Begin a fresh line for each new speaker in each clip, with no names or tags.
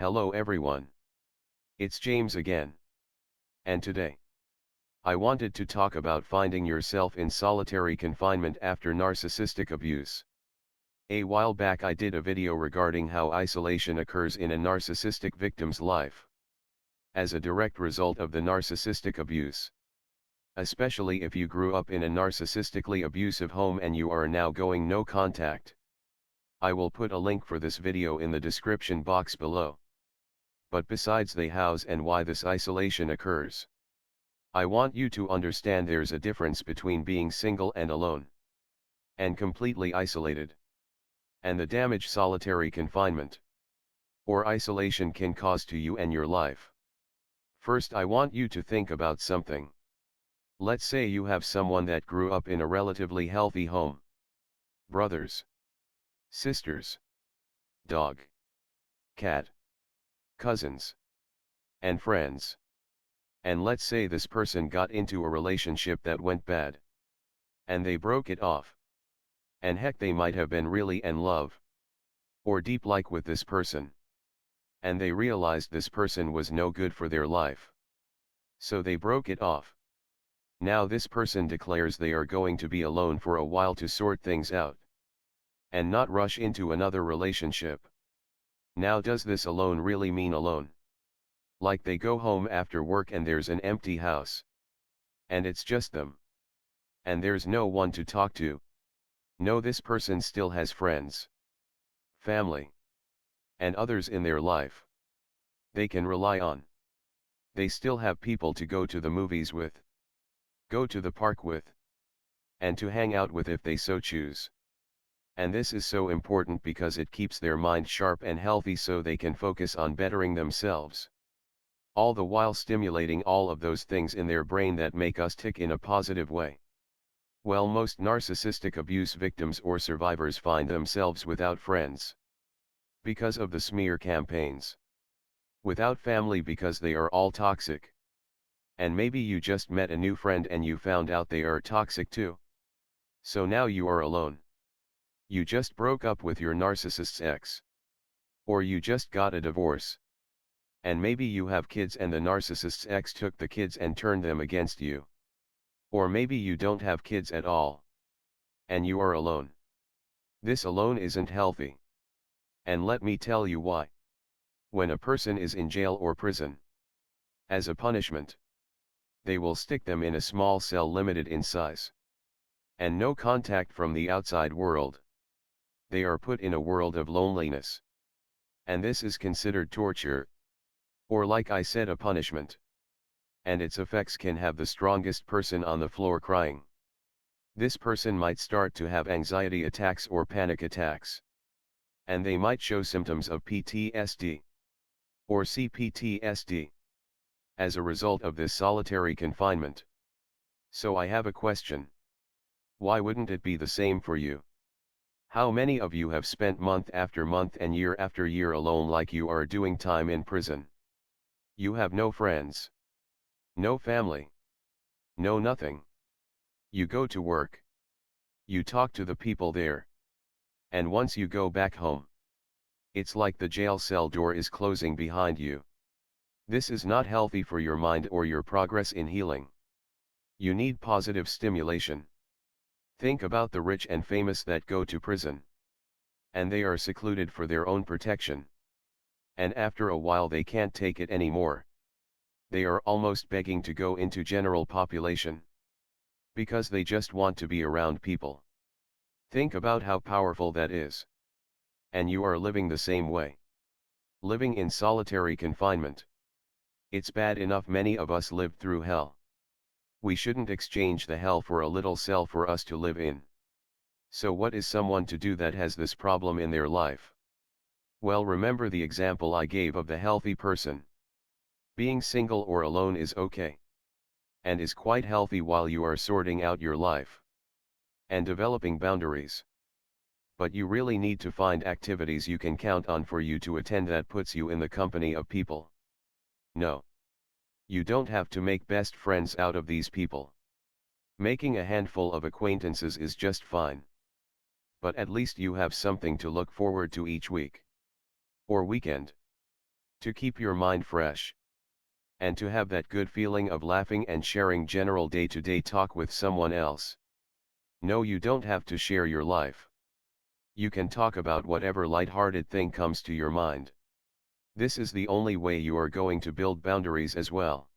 Hello everyone. It's James again. And today, I wanted to talk about finding yourself in solitary confinement after narcissistic abuse. A while back I did a video regarding how isolation occurs in a narcissistic victim's life, as a direct result of the narcissistic abuse. Especially if you grew up in a narcissistically abusive home and you are now going no contact. I will put a link for this video in the description box below. But besides the hows and why this isolation occurs, I want you to understand there's a difference between being single and alone, and completely isolated, and the damage solitary confinement, or isolation can cause to you and your life. First, I want you to think about something. Let's say you have someone that grew up in a relatively healthy home. Brothers, sisters, dog, cat, cousins, and friends. And let's say this person got into a relationship that went bad, and they broke it off. And heck, they might have been really in love, or deep like with this person, and they realized this person was no good for their life. So they broke it off. Now this person declares they are going to be alone for a while to sort things out, and not rush into another relationship. Now does this alone really mean alone? Like they go home after work and there's an empty house, and it's just them, and there's no one to talk to. No, this person still has friends, family, and others in their life they can rely on. They still have people to go to the movies with, go to the park with, and to hang out with if they so choose. And this is so important because it keeps their mind sharp and healthy so they can focus on bettering themselves, all the while stimulating all of those things in their brain that make us tick in a positive way. Well, most narcissistic abuse victims or survivors find themselves without friends, because of the smear campaigns, without family because they are all toxic, and maybe you just met a new friend and you found out they are toxic too. So now you are alone. You just broke up with your narcissist's ex, or you just got a divorce, and maybe you have kids and the narcissist's ex took the kids and turned them against you. Or maybe you don't have kids at all, and you are alone. This alone isn't healthy. And let me tell you why. When a person is in jail or prison, as a punishment, they will stick them in a small cell limited in size, and no contact from the outside world. They are put in a world of loneliness. And this is considered torture, or like I said, a punishment. And its effects can have the strongest person on the floor crying. This person might start to have anxiety attacks or panic attacks. And they might show symptoms of PTSD or CPTSD as a result of this solitary confinement. So I have a question. Why wouldn't it be the same for you? How many of you have spent month after month and year after year alone like you are doing time in prison? You have no friends, no family, no nothing. You go to work, you talk to the people there, and once you go back home, it's like the jail cell door is closing behind you. This is not healthy for your mind or your progress in healing. You need positive stimulation. Think about the rich and famous that go to prison, and they are secluded for their own protection. And after a while they can't take it anymore. They are almost begging to go into general population, because they just want to be around people. Think about how powerful that is. And you are living the same way. Living in solitary confinement. It's bad enough many of us lived through hell. We shouldn't exchange the hell for a little cell for us to live in. So what is someone to do that has this problem in their life? Well, remember the example I gave of the healthy person. Being single or alone is okay, and is quite healthy while you are sorting out your life and developing boundaries. But you really need to find activities you can count on for you to attend that puts you in the company of people. No. You don't have to make best friends out of these people. Making a handful of acquaintances is just fine. But at least you have something to look forward to each week or weekend. To keep your mind fresh. And to have that good feeling of laughing and sharing general day-to-day talk with someone else. No, you don't have to share your life. You can talk about whatever light-hearted thing comes to your mind. This is the only way you are going to build boundaries as well.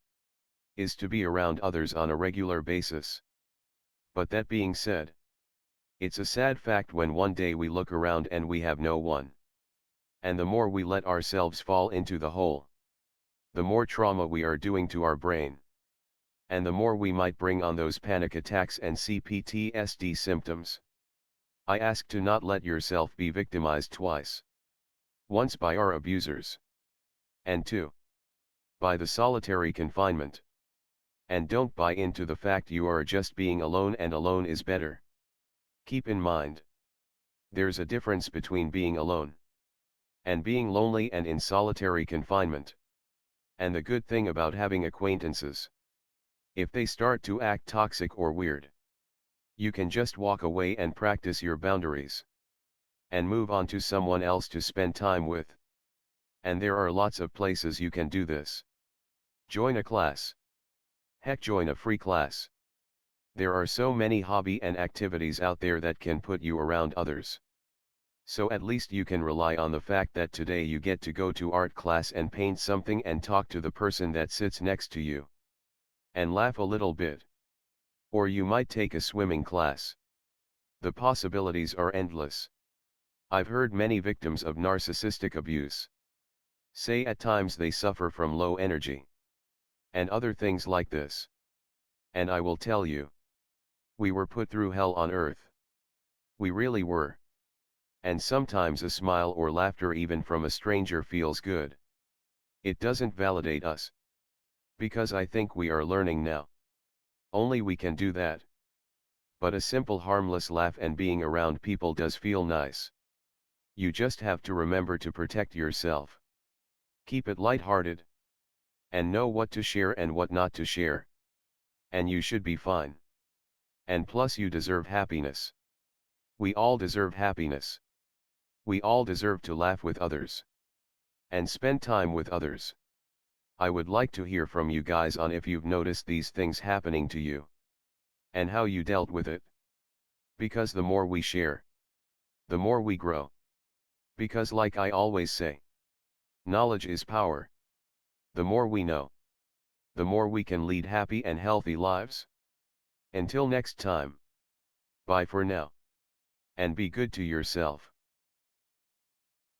Is to be around others on a regular basis. But that being said, it's a sad fact when one day we look around and we have no one. And the more we let ourselves fall into the hole, the more trauma we are doing to our brain. And the more we might bring on those panic attacks and PTSD symptoms. I ask to not let yourself be victimized twice. Once by our abusers. And two, by the solitary confinement. And don't buy into the fact you are just being alone and alone is better. Keep in mind, there's a difference between being alone and being lonely and in solitary confinement. And the good thing about having acquaintances, if they start to act toxic or weird, you can just walk away and practice your boundaries. And move on to someone else to spend time with. And there are lots of places you can do this. Join a class. Heck, join a free class. There are so many hobby and activities out there that can put you around others. So at least you can rely on the fact that today you get to go to art class and paint something and talk to the person that sits next to you. And laugh a little bit. Or you might take a swimming class. The possibilities are endless. I've heard many victims of narcissistic abuse say at times they suffer from low energy. And other things like this. And I will tell you, we were put through hell on earth. We really were. And sometimes a smile or laughter even from a stranger feels good. It doesn't validate us. Because I think we are learning now. Only we can do that. But a simple harmless laugh and being around people does feel nice. You just have to remember to protect yourself. Keep it lighthearted. And know what to share and what not to share. And you should be fine. And plus you deserve happiness. We all deserve happiness. We all deserve to laugh with others. And spend time with others. I would like to hear from you guys on if you've noticed these things happening to you. And how you dealt with it. Because the more we share, the more we grow. Because like I always say, knowledge is power. The more we know, the more we can lead happy and healthy lives. Until next time. Bye for now. And be good to yourself.